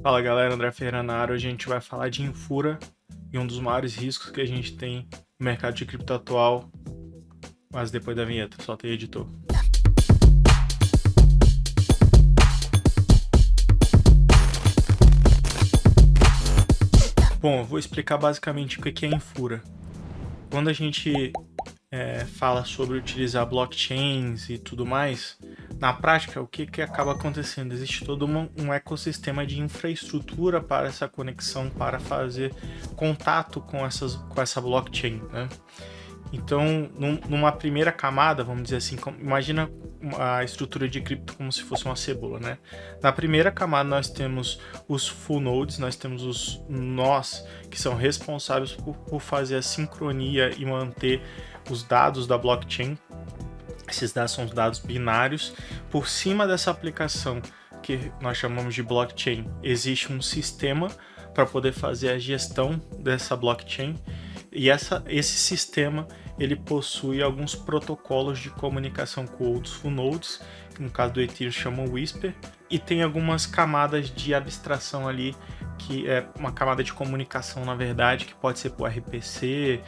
Fala galera, André Ferreira na área. Hoje a gente vai falar de Infura e um dos maiores riscos que a gente tem no mercado de cripto atual. Mas depois da vinheta, solta aí, editor. Bom, eu vou explicar basicamente o que é Infura. Quando a gente fala sobre utilizar blockchains e tudo mais, na prática, o que acaba acontecendo? Existe todo um ecossistema de infraestrutura para essa conexão, para fazer contato com essa blockchain, né? Então, numa primeira camada, vamos dizer assim, imagina a estrutura de cripto como se fosse uma cebola, né? Na primeira camada nós temos os full nodes, nós temos os nós que são responsáveis por fazer a sincronia e manter os dados da blockchain. Esses dados são os dados binários. Por cima dessa aplicação que nós chamamos de blockchain, existe um sistema para poder fazer a gestão dessa blockchain. E esse sistema ele possui alguns protocolos de comunicação com outros full nodes, que no caso do Ethereum chamam Whisper, e tem algumas camadas de abstração ali, que é uma camada de comunicação na verdade, que pode ser por RPC,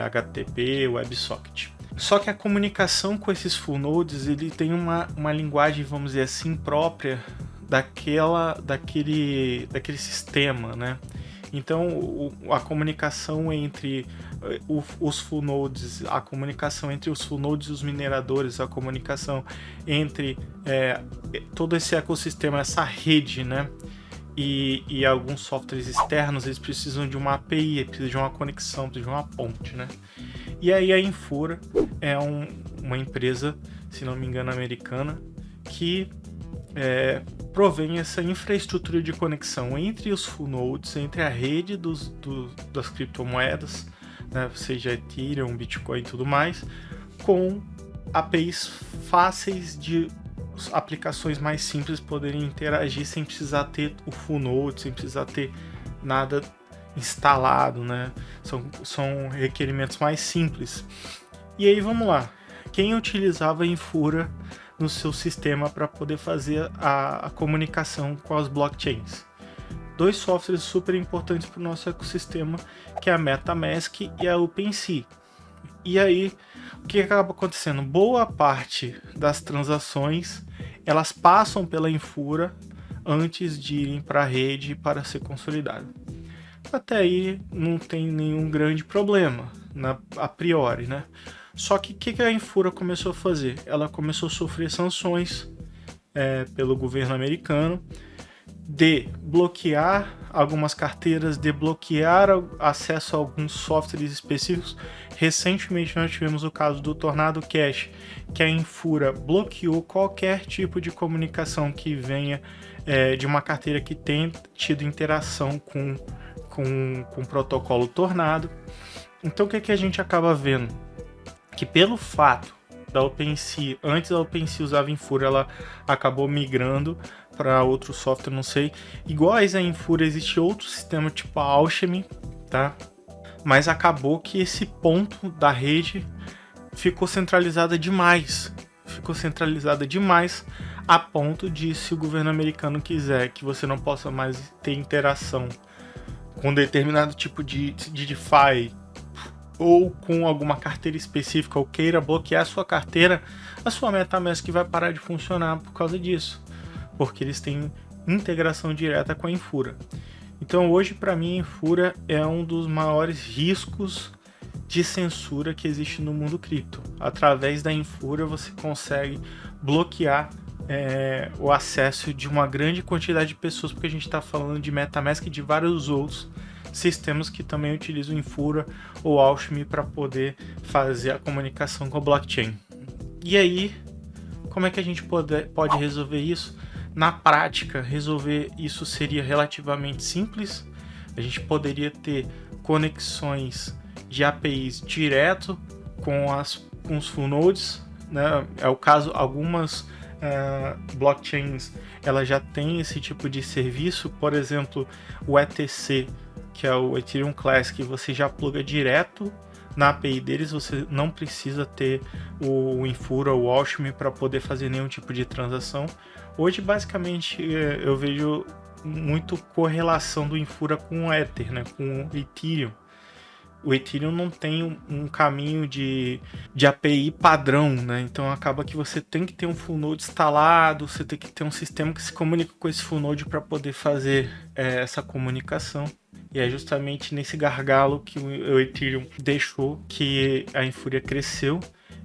HTTP, WebSocket. Só que a comunicação com esses full nodes ele tem uma linguagem, vamos dizer assim, própria daquele sistema, né? Então, a comunicação entre os full nodes, a comunicação entre os full nodes e os mineradores, a comunicação entre todo esse ecossistema, essa rede, né? E alguns softwares externos, eles precisam de uma API, precisam de uma conexão, precisam de uma ponte, né? E aí a Infura é uma empresa, se não me engano, americana, que provém essa infraestrutura de conexão entre os full nodes, entre a rede das criptomoedas, né, seja Ethereum, Bitcoin e tudo mais, com APIs fáceis de aplicações mais simples poderem interagir sem precisar ter o full node, sem precisar ter nada instalado, né? São requerimentos mais simples. E aí vamos lá. Quem utilizava a Infura no seu sistema para poder fazer a comunicação com as blockchains? Dois softwares super importantes para o nosso ecossistema, que é a MetaMask e a OpenSea. E aí, o que acaba acontecendo? Boa parte das transações, elas passam pela Infura antes de irem para a rede para ser consolidada. Até aí não tem nenhum grande problema, a priori, né? Só que o que a Infura começou a fazer? Ela começou a sofrer sanções pelo governo americano, de bloquear algumas carteiras, de bloquear acesso a alguns softwares específicos. Recentemente nós tivemos o caso do Tornado Cash, que a Infura bloqueou qualquer tipo de comunicação que venha de uma carteira que tenha tido interação com o protocolo Tornado. Então o que a gente acaba vendo? Que pelo fato da OpenSea, antes a OpenSea usava Infura, ela acabou migrando para outro software, não sei. Iguais a Infura, existe outro sistema tipo a Alchemy, tá? Mas acabou que esse ponto da rede ficou centralizada demais. Ficou centralizada demais a ponto de, se o governo americano quiser que você não possa mais ter interação com determinado tipo de DeFi ou com alguma carteira específica, ou queira bloquear a sua carteira, a sua MetaMask vai parar de funcionar por causa disso, porque eles têm integração direta com a Infura. Então hoje, para mim, a Infura é um dos maiores riscos de censura que existe no mundo cripto. Através da Infura você consegue bloquear o acesso de uma grande quantidade de pessoas, porque a gente está falando de MetaMask e de vários outros sistemas que também utilizam Infura ou Alchemy para poder fazer a comunicação com a blockchain. E aí, como é que a gente pode resolver isso? Na prática, resolver isso seria relativamente simples. A gente poderia ter conexões de APIs direto com os full nodes, né? É o caso, algumas blockchains elas já têm esse tipo de serviço. Por exemplo, o ETC, que é o Ethereum Classic, você já pluga direto na API deles, você não precisa ter o Infura ou o Alchemy para poder fazer nenhum tipo de transação. Hoje, basicamente, eu vejo muito correlação do Infura com o Ether, né, com o Ethereum. O Ethereum não tem um caminho de API padrão, né? Então acaba que você tem que ter um full node instalado, você tem que ter um sistema que se comunica com esse full node para poder fazer essa comunicação. E é justamente nesse gargalo que o Ethereum deixou que a Infura cresceu.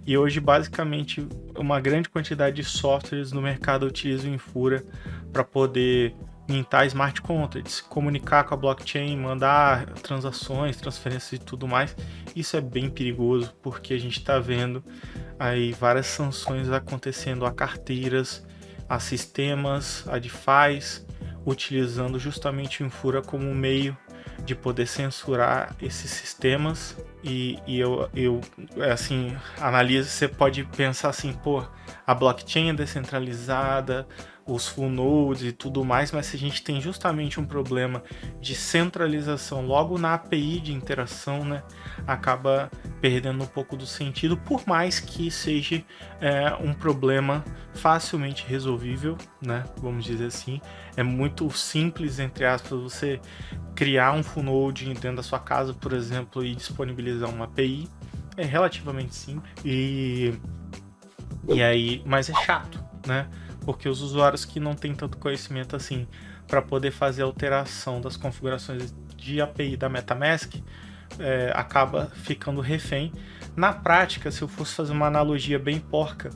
E hoje, basicamente, uma grande quantidade de softwares no mercado utilizam o Infura para poder mintar smart contracts, comunicar com a blockchain, mandar transações, transferências e tudo mais. Isso é bem perigoso, porque a gente está vendo aí várias sanções acontecendo a carteiras, a sistemas, a DeFi, utilizando justamente o Infura como um meio de poder censurar esses sistemas. E eu assim, analisa, você pode pensar assim, pô, a blockchain é descentralizada, os full nodes e tudo mais, mas se a gente tem justamente um problema de centralização logo na API de interação, né, acaba perdendo um pouco do sentido, por mais que seja um problema facilmente resolvível, né, vamos dizer assim. É muito simples, entre aspas, você criar um full node dentro da sua casa, por exemplo, e disponibilizar uma API. É relativamente simples e aí, mas é chato, né? Porque os usuários que não têm tanto conhecimento assim para poder fazer alteração das configurações de API da MetaMask, acaba ficando refém. Na prática, se eu fosse fazer uma analogia bem porca,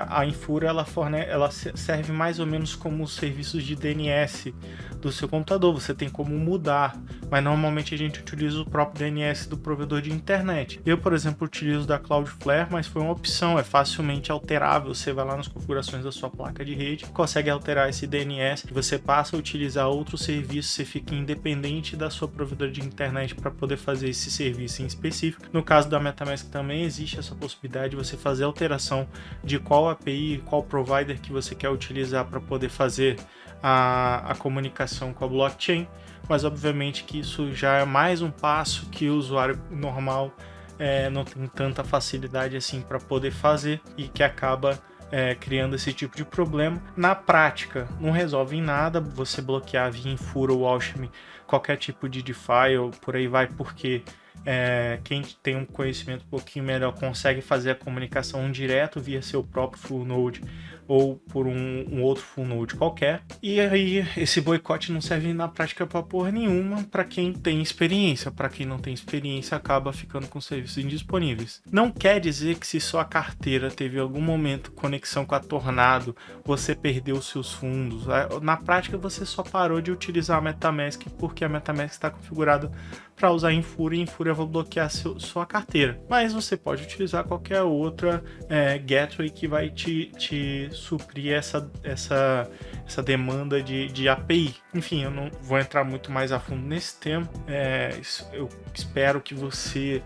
a Infura ela serve mais ou menos como os serviços de DNS do seu computador. Você tem como mudar, mas normalmente a gente utiliza o próprio DNS do provedor de internet. Eu, por exemplo, utilizo da Cloudflare, mas foi uma opção, é facilmente alterável. Você vai lá nas configurações da sua placa de rede, consegue alterar esse DNS, você passa a utilizar outro serviço, você fica independente da sua provedor de internet para poder fazer esse serviço em específico. No caso da MetaMask também existe essa possibilidade de você fazer alteração de qual API, qual provider que você quer utilizar para poder fazer a comunicação com a blockchain, mas obviamente que isso já é mais um passo que o usuário normal não tem tanta facilidade assim para poder fazer e que acaba criando esse tipo de problema. Na prática, não resolve em nada você bloquear via Infura ou Alchemy qualquer tipo de DeFi ou por aí vai, porque quem tem um conhecimento um pouquinho melhor consegue fazer a comunicação direto via seu próprio full node ou por um outro full node qualquer. E aí esse boicote não serve na prática para porra nenhuma para quem tem experiência. Para quem não tem experiência, acaba ficando com serviços indisponíveis. Não quer dizer que se sua carteira teve algum momento conexão com a Tornado, você perdeu seus fundos. Na prática, você só parou de utilizar a MetaMask porque a MetaMask está configurada para usar Infura e Infura vai bloquear sua carteira. Mas você pode utilizar qualquer outra gateway que vai te suprir essa demanda de API. Enfim, eu não vou entrar muito mais a fundo nesse tema. Eu espero que você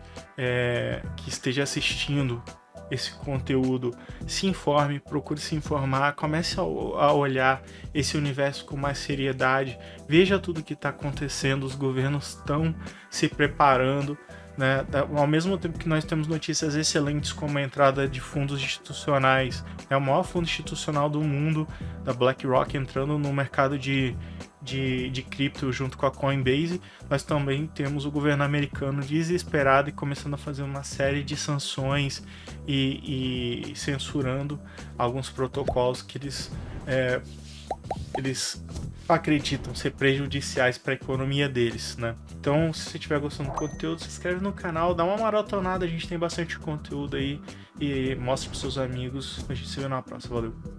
que esteja assistindo esse conteúdo se informe, procure se informar, comece a olhar esse universo com mais seriedade, veja tudo que está acontecendo, os governos estão se preparando, né? Ao mesmo tempo que nós temos notícias excelentes como a entrada de fundos institucionais, é o maior fundo institucional do mundo, da BlackRock, entrando no mercado de cripto junto com a Coinbase. Nós também temos o governo americano desesperado e começando a fazer uma série de sanções e censurando alguns protocolos que eles acreditam ser prejudiciais para a economia deles, né? Então, se você estiver gostando do conteúdo, se inscreve no canal, dá uma maratonada, a gente tem bastante conteúdo aí e mostra para seus amigos. A gente se vê na próxima, valeu!